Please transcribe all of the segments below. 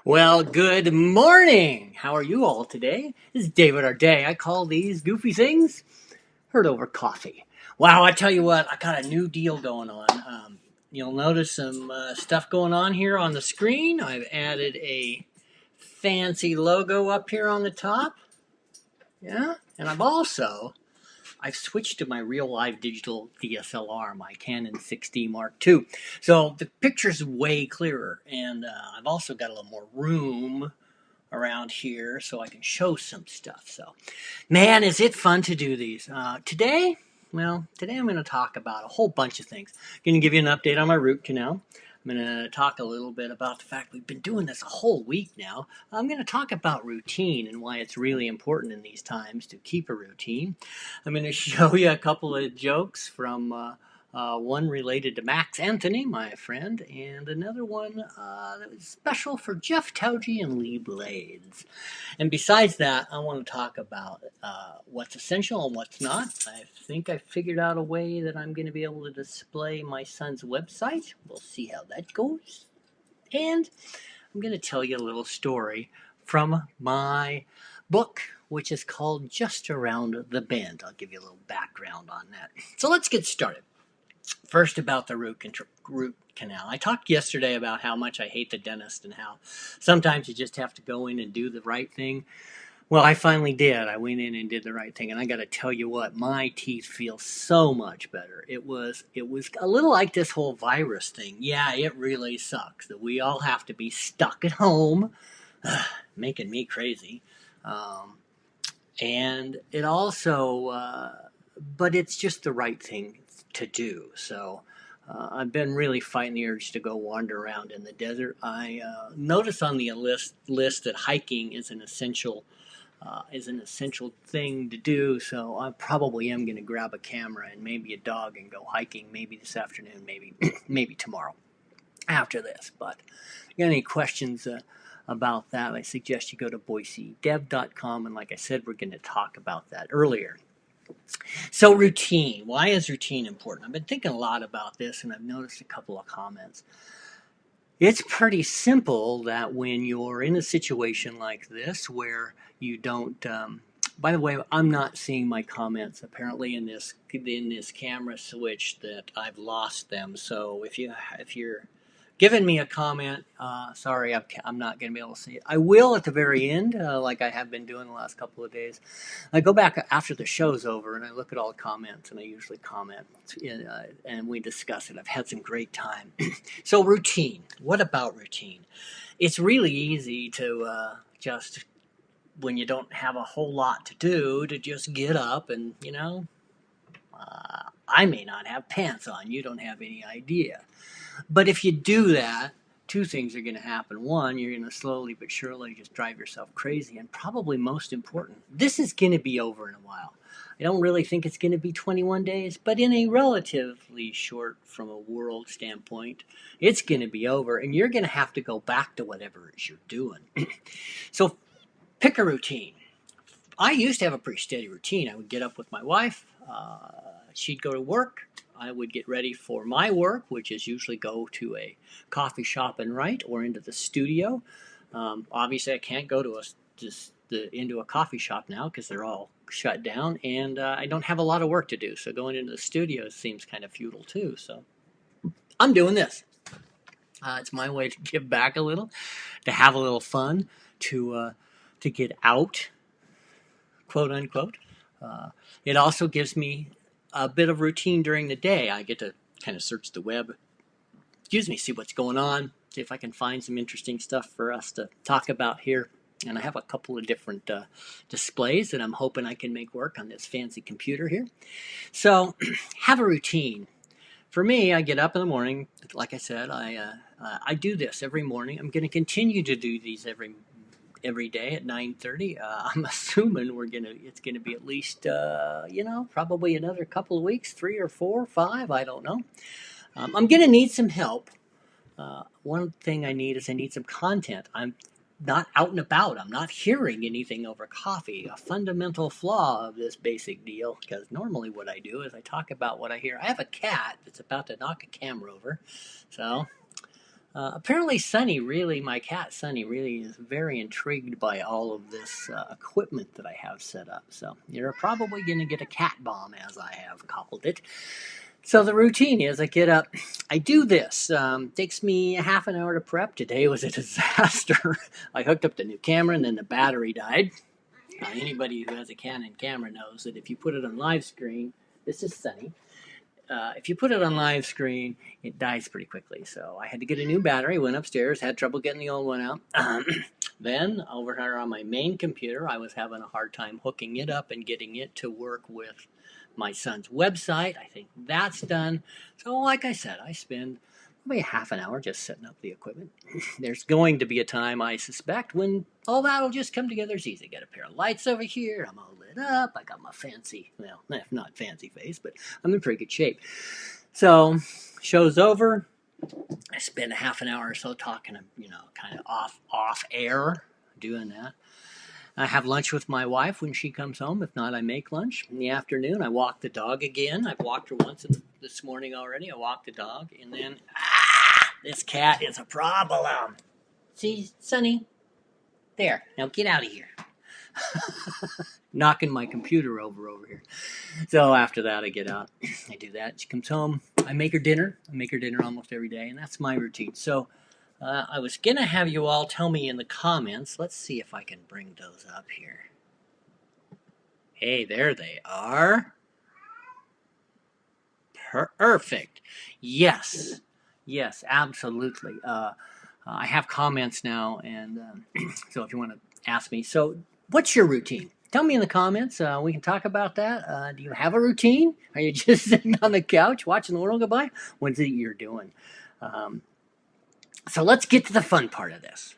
Well, good morning. How are you all today? This is David our day. I call these goofy things Heard Over Coffee. Wow, I tell you what, I got a new deal going on. You'll notice some stuff going on here on the screen. I've added a fancy logo up here on the top. Yeah, and I've switched to my real live digital DSLR, my Canon 6D Mark II. So the picture's way clearer, and I've also got a little more room around here so I can show some stuff. So, man, is it fun to do these. Today I'm going to talk about a whole bunch of things. I'm going to give you an update on my root canal. I'm going to talk a little bit about the fact we've been doing this a whole week now. I'm going to talk about routine and why it's really important in these times to keep a routine. I'm going to show you a couple of jokes from one related to Max Anthony, my friend, and another one that was special for Jeff Tauji and Lee Blades. And besides that, I want to talk about what's essential and what's not. I think I figured out a way that I'm going to be able to display my son's website. We'll see how that goes. And I'm going to tell you a little story from my book, which is called Just Around the Bend. I'll give you a little background on that. So let's get started. First, about the root canal. I talked yesterday about how much I hate the dentist and how sometimes you just have to go in and do the right thing. Well, I finally did. I went in and did the right thing, and I got to tell you what, my teeth feel so much better. It was a little like this whole virus thing. Yeah, it really sucks that we all have to be stuck at home, making me crazy. And it also, but it's just the right thing to do. So I've been really fighting the urge to go wander around in the desert. I noticed on the list that hiking is an essential thing to do. So I probably am going to grab a camera and maybe a dog and go hiking. Maybe this afternoon. Maybe maybe tomorrow after this. But if you got any questions about that, I suggest you go to boisedev.com. And like I said, we're going to talk about that earlier. So routine. Why is routine important? I've been thinking a lot about this, and I've noticed a couple of comments. It's pretty simple that when you're in a situation like this where you don't. By the way, I'm not seeing my comments apparently in this camera switch that I've lost them. So if you're giving me a comment, sorry, I'm not going to be able to see it. I will at the very end, like I have been doing the last couple of days. I go back after the show's over and I look at all the comments, and I usually comment, and we discuss it. I've had some great time. So routine. What about routine? It's really easy to just, when you don't have a whole lot to do, to just get up and, I may not have pants on. You don't have any idea. But if you do that, two things are going to happen. One, you're going to slowly but surely just drive yourself crazy. And probably most important, this is going to be over in a while. I don't really think it's going to be 21 days, but in a relatively short, from a world standpoint, it's going to be over. And you're going to have to go back to whatever it is you're doing. So pick a routine. I used to have a pretty steady routine. I would get up with my wife. She'd go to work. I would get ready for my work, which is usually go to a coffee shop and write, or into the studio. Obviously, I can't go to into a coffee shop now because they're all shut down, and I don't have a lot of work to do. So going into the studio seems kind of futile too. So I'm doing this. It's my way to give back a little, to have a little fun, to get out, quote unquote. It also gives me a bit of routine during the day. I get to kind of search the web, see what's going on, see if I can find some interesting stuff for us to talk about here. And I have a couple of different displays that I'm hoping I can make work on this fancy computer here. So have a routine. For me, I get up in the morning. Like I said, I do this every morning. I'm going to continue to do these every day at 9:30. I'm assuming it's gonna be at least probably another couple of weeks, 3 or 4 or 5. I don't know. I'm gonna need some help. One thing I need some content. I'm not out and about. I'm not hearing anything over coffee. A fundamental flaw of this basic deal, because normally what I do is I talk about what I hear. I have a cat that's about to knock a camera over, so Apparently, my cat Sunny, really is very intrigued by all of this equipment that I have set up. So you're probably going to get a cat bomb, as I have called it. So the routine is I get up, I do this. Takes me a half an hour to prep. Today was a disaster. I hooked up the new camera and then the battery died. Anybody who has a Canon camera knows that if you put it on live screen, this is Sunny. If you put it on live screen, it dies pretty quickly. So I had to get a new battery, went upstairs, had trouble getting the old one out. Then over here on my main computer, I was having a hard time hooking it up and getting it to work with my son's website. I think that's done. So like I said, I spend probably a half an hour just setting up the equipment. There's going to be a time, I suspect, when all that'll just come together. It's easy. Got a pair of lights over here. I'm all lit up. I got my fancy, well, not fancy face, but I'm in pretty good shape. So, show's over. I spend a half an hour or so talking, kind of off air, doing that. I have lunch with my wife when she comes home. If not, I make lunch. In the afternoon, I walk the dog again. I've walked her once this morning already. I walked the dog. And then, this cat is a problem. See, Sonny? There. Now get out of here. Knocking my computer over here. So after that, I get out. I do that. She comes home. I make her dinner. I make her dinner almost every day. And that's my routine. So I was going to have you all tell me in the comments. Let's see if I can bring those up here. Hey, there they are. Perfect. Yes, absolutely. I have comments now, and so if you want to ask me. So what's your routine? Tell me in the comments. We can talk about that. Do you have a routine? Are you just sitting on the couch watching the world go by? What's it you're doing? So let's get to the fun part of this.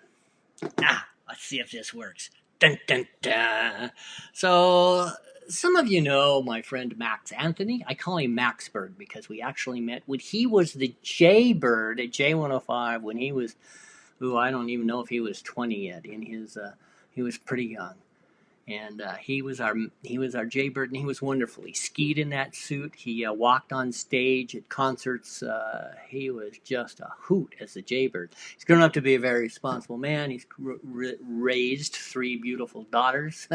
Let's see if this works. Dun, dun, dun. So some of you know my friend Max Anthony. I call him Max Bird because we actually met when he was the Jaybird at J105 when he was, I don't even know if he was 20 yet. He was pretty young. And he was our Jaybird, and he was wonderful. He skied in that suit. He walked on stage at concerts. He was just a hoot as a Jaybird. He's grown up to be a very responsible man. He's raised 3 beautiful daughters,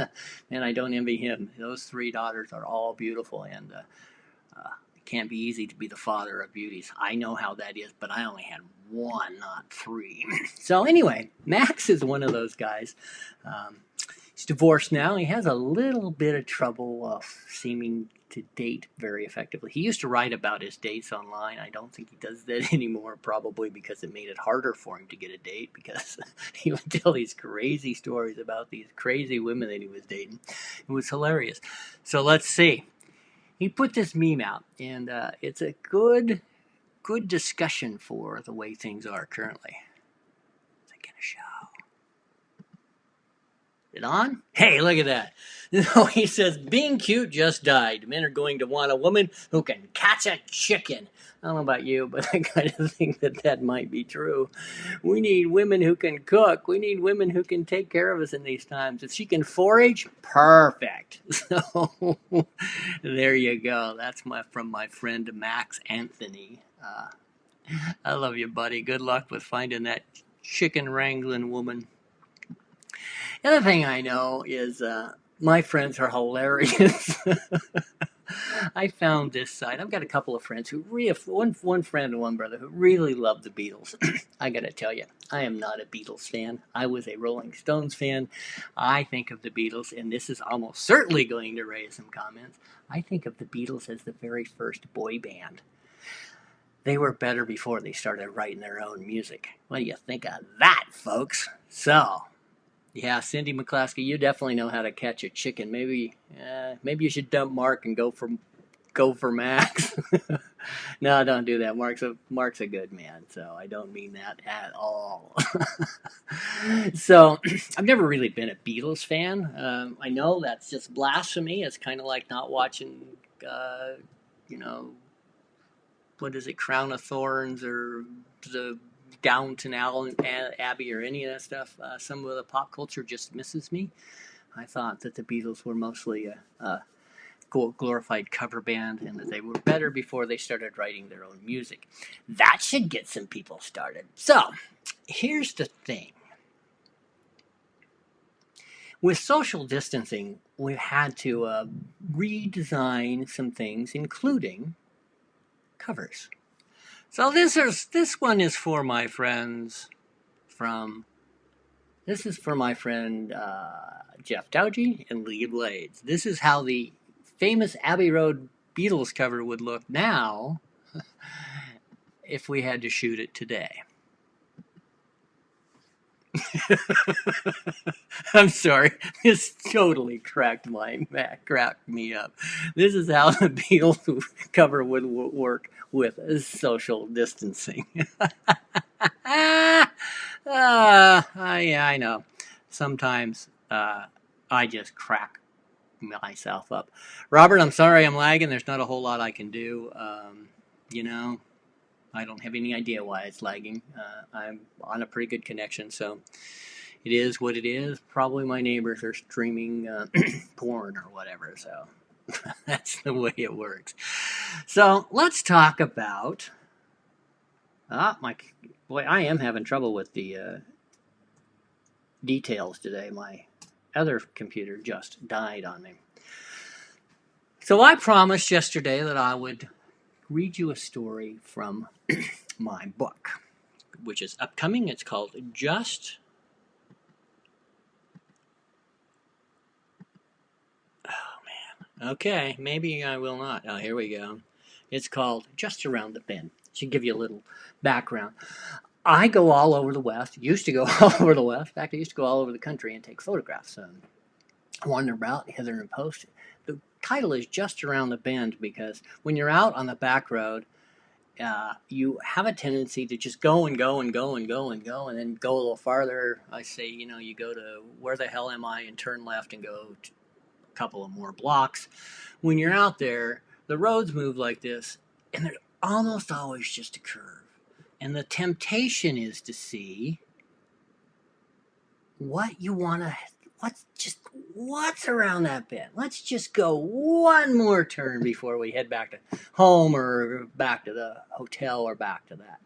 and I don't envy him. Those 3 daughters are all beautiful, and it can't be easy to be the father of beauties. I know how that is, but I only had 1, not 3. So anyway, Max is one of those guys. He's divorced now. He has a little bit of trouble seeming to date very effectively. He used to write about his dates online. I don't think he does that anymore, probably because it made it harder for him to get a date, because he would tell these crazy stories about these crazy women that he was dating. It was hilarious. So let's see. He put this meme out, and it's a good discussion for the way things are currently. Is it going to show? It on? Hey, look at that. No, he says, being cute just died. Men are going to want a woman who can catch a chicken. I don't know about you, but I kind of think that might be true. We need women who can cook. We need women who can take care of us in these times. If she can forage, perfect. So there you go. That's from my friend Max Anthony. I love you, buddy. Good luck with finding that chicken wrangling woman. The other thing I know is my friends are hilarious. I found this site. I've got a couple of friends who one friend and one brother who really love the Beatles. I got to tell you, I am not a Beatles fan. I was a Rolling Stones fan. I think of the Beatles, and this is almost certainly going to raise some comments. I think of the Beatles as the very first boy band. They were better before they started writing their own music. What do you think of that, folks? So, yeah, Cindy McClaskey, you definitely know how to catch a chicken. Maybe you should dump Mark and go for Max. No, don't do that. Mark's a good man, so I don't mean that at all. So I've never really been a Beatles fan. I know that's just blasphemy. It's kind of like not watching, what is it, Crown of Thorns or the Downton Abbey or any of that stuff. Some of the pop culture just misses me. I thought that the Beatles were mostly glorified cover band and that they were better before they started writing their own music. That should get some people started. So, here's the thing. With social distancing, we've had to redesign some things, including covers. So this one is for my friends from. This is for my friend Jeff Dowgie and Lee Blades. This is how the famous Abbey Road Beatles cover would look now if we had to shoot it today. I'm sorry, this totally cracked me up. This is how the Beatles cover would work with social distancing. Yeah, I know. Sometimes I just crack myself up. Robert, I'm sorry I'm lagging. There's not a whole lot I can do. I don't have any idea why it's lagging. I'm on a pretty good connection, so it is what it is. Probably my neighbors are streaming porn or whatever, so that's the way it works. So let's talk about. I am having trouble with the details today. My other computer just died on me. So I promised yesterday that I would read you a story from my book, which is upcoming. It's called Just... Oh, man. Okay, maybe I will not. Oh, here we go. It's called Just Around the Bend. Should give you a little background. I go all over the West, used to go all over the West. In fact, I used to go all over the country and take photographs and wander about hither and post. The title is Just Around the Bend because when you're out on the back road, you have a tendency to just go and go and go and go and go and then go a little farther. I say, you go to where the hell am I and turn left and go a couple of more blocks. When you're out there, the roads move like this and there's almost always just a curve. And the temptation is to see what you want to, what's around that bend. Let's just go one more turn before we head back to home or back to the hotel or back to that.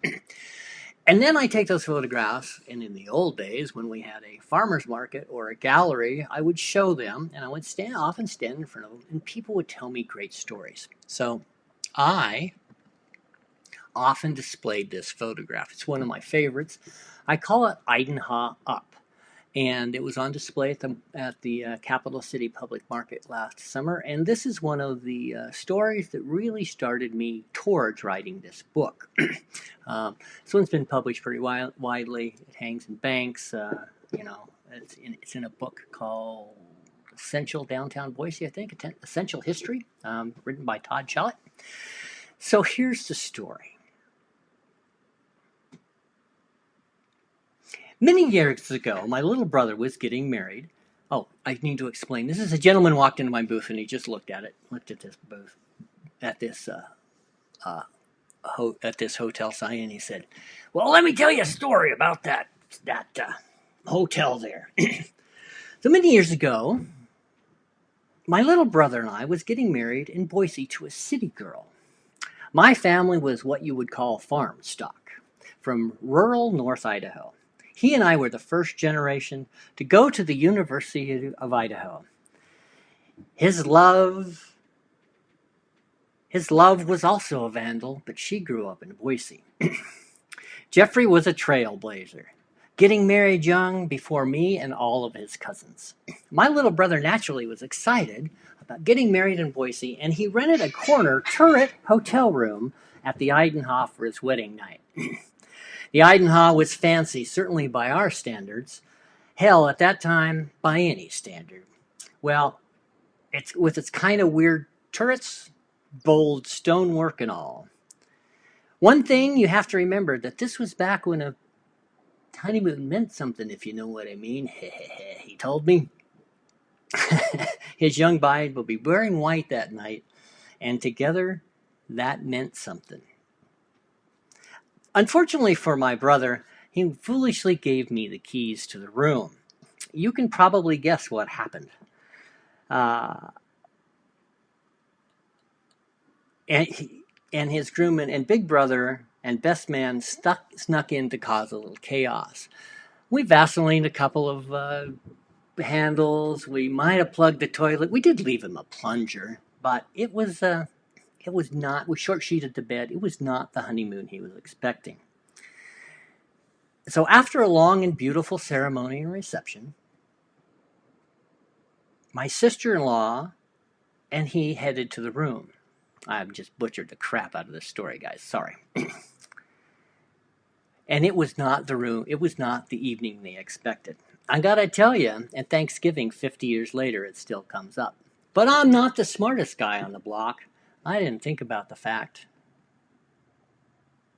And then I take those photographs, and in the old days when we had a farmer's market or a gallery, I would show them, and I would often stand in front of them, and people would tell me great stories. So I often displayed this photograph. It's one of my favorites. I call it Idaho Up, and it was on display at the Capital City Public Market last summer. And this is one of the stories that really started me towards writing this book. This one's been published pretty widely. It hangs in banks. It's in a book called Essential Downtown Boise, I think. Essential History, written by Todd Challet. So here's the story. Many years ago, my little brother was getting married. Oh, I need to explain. This is a gentleman walked into my booth and he just looked at this booth, at this hotel sign, and he said, "Well, let me tell you a story about that hotel there." So many years ago, my little brother and I was getting married in Boise to a city girl. My family was what you would call farm stock from rural North Idaho. He and I were the first generation to go to the University of Idaho. His love was also a vandal, but she grew up in Boise. Jeffrey was a trailblazer, getting married young before me and all of his cousins. My little brother naturally was excited about getting married in Boise, and he rented a corner turret hotel room at the Idaho for his wedding night. The Idaho was fancy, certainly by our standards. Hell, at that time, by any standard. Well, it's with its kind of weird turrets, bold stonework and all. One thing you have to remember, that this was back when a honeymoon meant something, if you know what I mean. He told me. His young bride will be wearing white that night, and together, that meant something. Unfortunately for my brother, he foolishly gave me the keys to the room. You can probably guess what happened. and his groomman and big brother and best man snuck in to cause a little chaos. We Vaselined a couple of handles. We might have plugged the toilet. We did leave him a plunger, but it was not. We short sheeted the bed. It was not the honeymoon he was expecting. So after a long and beautiful ceremony and reception, my sister-in-law and he headed to the room. I've just butchered the crap out of this story, guys. Sorry. And it was not the room. It was not the evening they expected. I gotta tell you, at Thanksgiving 50 years later, it still comes up. But I'm not the smartest guy on the block. I didn't think about the fact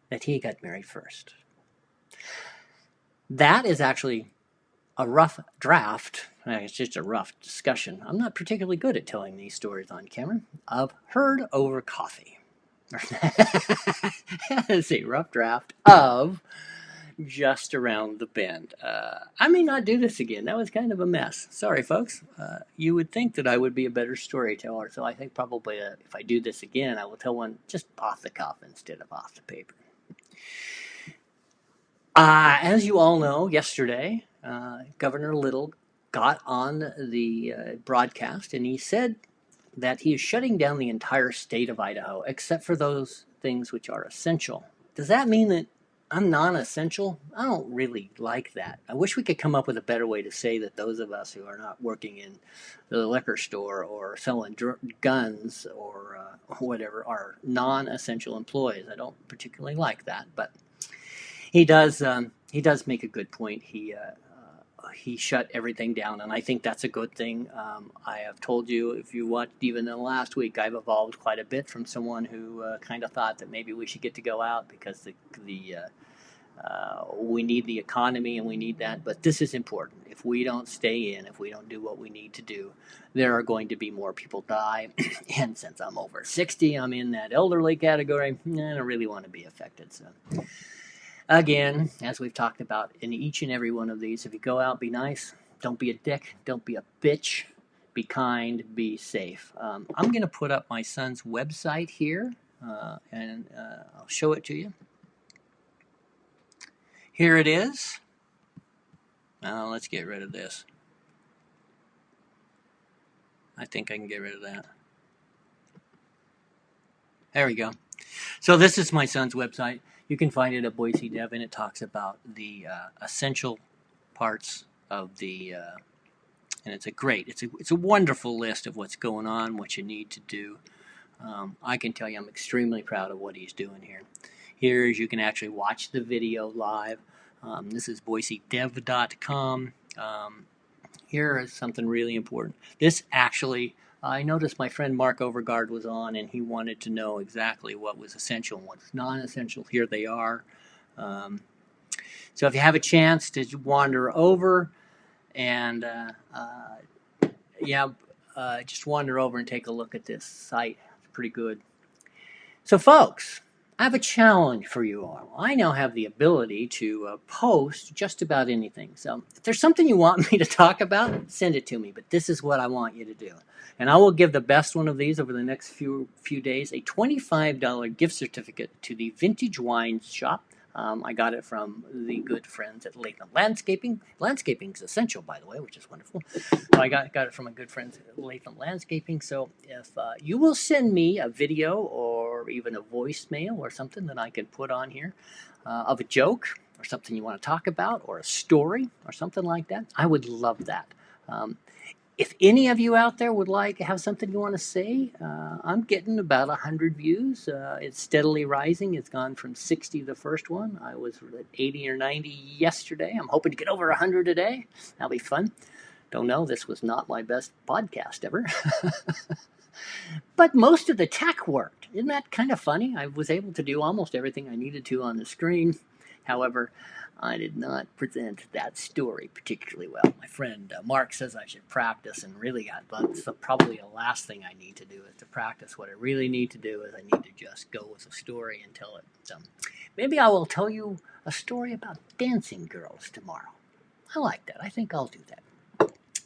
that he got married first. That is actually a rough draft. It's just a rough discussion. I'm not particularly good at telling these stories on camera. Of Heard Over Coffee. It's a rough draft of Just Around the Bend. I may not do this again. That was kind of a mess. Sorry, folks. You would think that I would be a better storyteller, so I think probably if I do this again, I will tell one just off the cuff instead of off the paper. As you all know, yesterday, Governor Little got on the broadcast and he said that he is shutting down the entire state of Idaho except for those things which are essential. Does that mean that I'm non-essential? I don't really like that. I wish we could come up with a better way to say that those of us who are not working in the liquor store or selling guns or whatever are non-essential employees. I don't particularly like that, but he does make a good point. He shut everything down, and I think that's a good thing. I have told you, if you watched even in the last week, I've evolved quite a bit from someone who kind of thought that maybe we should get to go out because we need the economy and we need that. But this is important. If we don't stay in, if we don't do what we need to do, there are going to be more people die. And since I'm over 60, I'm in that elderly category. I don't really want to be affected. So. Again, as we've talked about in each and every one of these, if you go out, be nice. Don't be a dick. Don't be a bitch. Be kind. Be safe. I'm going to put up my son's website here, and I'll show it to you. Here it is. Now let's get rid of this. I think I can get rid of that. There we go. So this is my son's website. You can find it at Boise Dev, and it talks about the essential parts of the, and it's a wonderful list of what's going on, what you need to do. I can tell you I'm extremely proud of what he's doing here. Here you can actually watch the video live. This is boisedev.com. Here is something really important. This actually, I noticed my friend Mark Overgard was on, and he wanted to know exactly what was essential and what's non-essential. Here they are. So if you have a chance to wander over and, just wander over and take a look at this site. It's pretty good. So folks, I have a challenge for you all. I now have the ability to post just about anything. So if there's something you want me to talk about, send it to me. But this is what I want you to do. And I will give the best one of these over the next few days, a $25 gift certificate to the Vintage Wine Shop. I got it from the good friends at Latham Landscaping. Landscaping is essential, by the way, which is wonderful. I got it from my good friends at Latham Landscaping. So if you will send me a video or even a voicemail or something that I can put on here of a joke or something you want to talk about or a story or something like that, I would love that. If any of you out there would like to have something you want to say, I'm getting about 100 views. It's steadily rising. It's gone from 60 the first one. I was at 80 or 90 yesterday. I'm hoping to get over 100 today. That'll be fun. Don't know. This was not my best podcast ever. But most of the tech worked. Isn't that kind of funny? I was able to do almost everything I needed to on the screen. However, I did not present that story particularly well. My friend Mark says I should practice, and really that's probably the last thing I need to do is to practice. What I really need to do is I need to just go with a story and tell it. So maybe I will tell you a story about dancing girls tomorrow. I like that. I think I'll do that.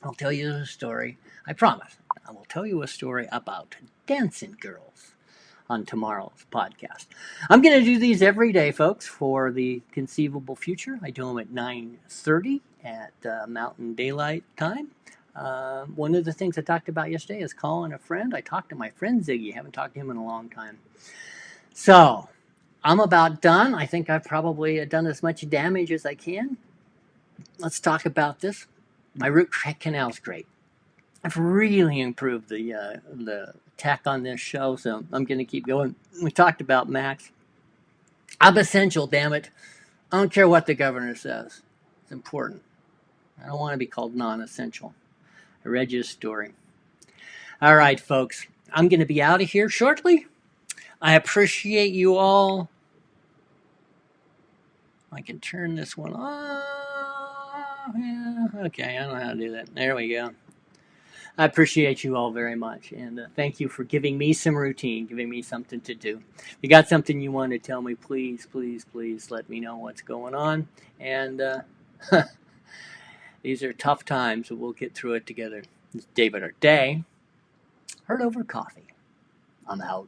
I'll tell you a story. I promise. I will tell you a story about dancing girls. on tomorrow's podcast. I'm going to do these every day, folks, for the conceivable future. I do them at 9:30 at Mountain Daylight Time. One of the things I talked about yesterday is calling a friend. I talked to my friend Ziggy. Haven't talked to him in a long time. So I'm about done. I think I've probably done as much damage as I can. Let's talk about this. My root canal's great. I've really improved the tech on this show, so I'm going to keep going. We talked about Max. I'm essential, damn it. I don't care what the governor says. It's important. I don't want to be called non-essential. I read you a story. All right, folks. I'm going to be out of here shortly. I appreciate you all. I can turn this one off. Yeah, okay, I don't know how to do that. There we go. I appreciate you all very much, and thank you for giving me some routine, giving me something to do. If you got something you want to tell me, please, please, please let me know what's going on. And these are tough times, but we'll get through it together. It's David or Day. Heard over coffee. I'm out.